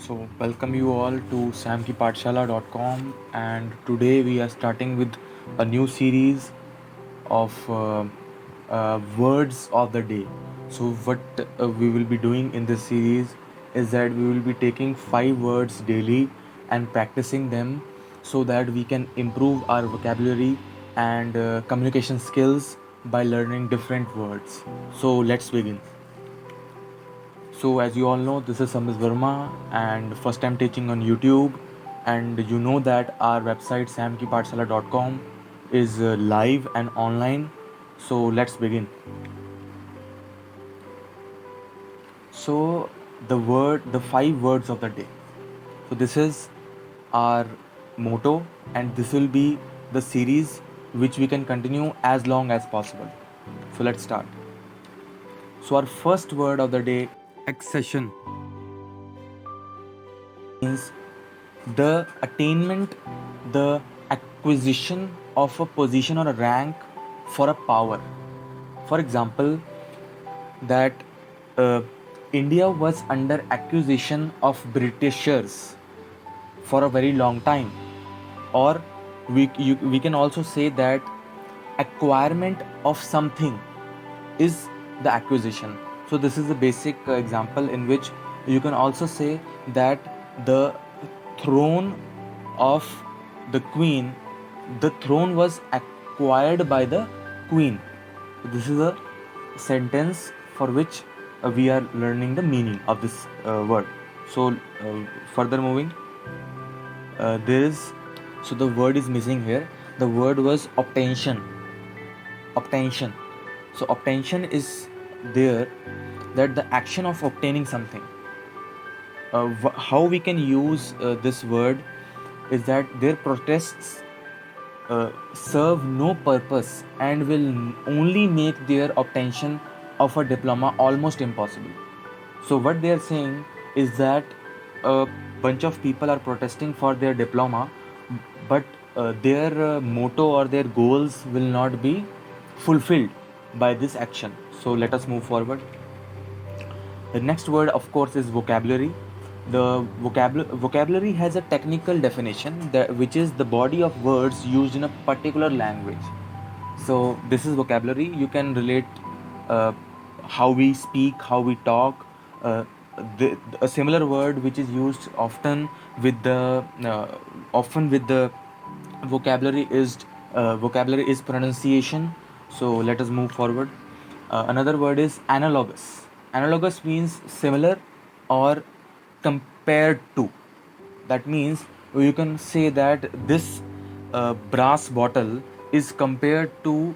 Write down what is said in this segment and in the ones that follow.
So, welcome you all to samkipatshala.com, and today we are starting with a new series of words of the day. So, what we will be doing in this series is that we will be taking 5 words daily and practicing them so that we can improve our vocabulary and communication skills by learning different words. So, let's begin. So, as you all know, this is Samit Verma, and first time teaching on YouTube. And you know that our website samkipatsala.com is live and online. So, let's begin. So, the 5 words of the day. So, this is our motto, and this will be the series which we can continue as long as possible. So, let's start. So, our first word of the day, accession, means the attainment, the acquisition of a position or a rank for a power. For example, that uh, India was under accusation of Britishers for a very long time, or we can also say that acquirement of something is the acquisition. So this is a basic example in which you can also say that the throne of the queen, the throne was acquired by the queen. This is a sentence for which we are learning the meaning of this word. So further moving, there is, so the word is missing here. The word was obtention. Obtention. So obtention is there, that the action of obtaining something. How we can use this word is that their protests serve no purpose and will only make their obtention of a diploma almost impossible. So, what they are saying is that a bunch of people are protesting for their diploma, but their motto or their goals will not be fulfilled by this action. So, let us move forward. The next word, of course, is vocabulary. The vocabulary has a technical definition, which is the body of words used in a particular language. So this is vocabulary. You can relate uh, how we speak, how we talk. Uh, a similar word which is used with the often with the vocabulary is pronunciation. So let us move forward. Another word is analogous. Analogous means similar or compared to. That means you can say that this brass bottle is compared to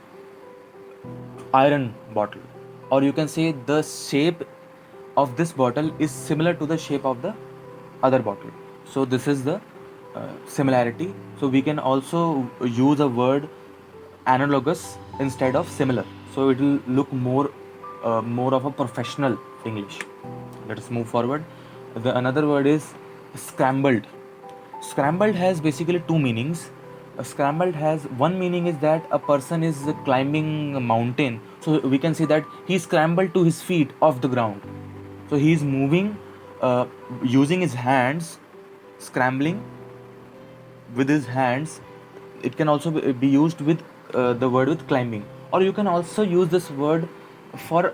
iron bottle, or you can say the shape of this bottle is similar to the shape of the other bottle. So this is the similarity. So we can also use a word analogous instead of similar, so it will look more of a professional English. Let us move forward. The another word is scrambled. Scrambled has basically two meanings. Scrambled has one meaning is that a person is climbing a mountain. So we can say that he scrambled to his feet off the ground. So he is moving using his hands, scrambling with his hands. It can also be used with the word with climbing, or you can also use this word for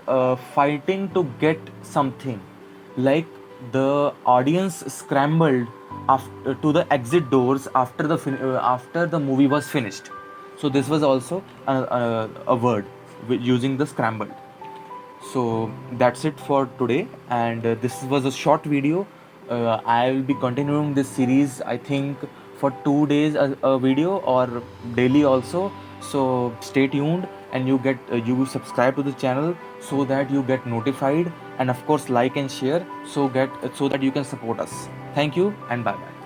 fighting to get something, like the audience scrambled to the exit doors after the movie was finished. So this was also a word using the scrambled. So that's it for today, and this was a short video. I will be continuing this series, I think, for 2 days a video, or daily also. So stay tuned, and you subscribe to the channel so that you get notified, and of course like and share so that you can support us. Thank you, and bye bye.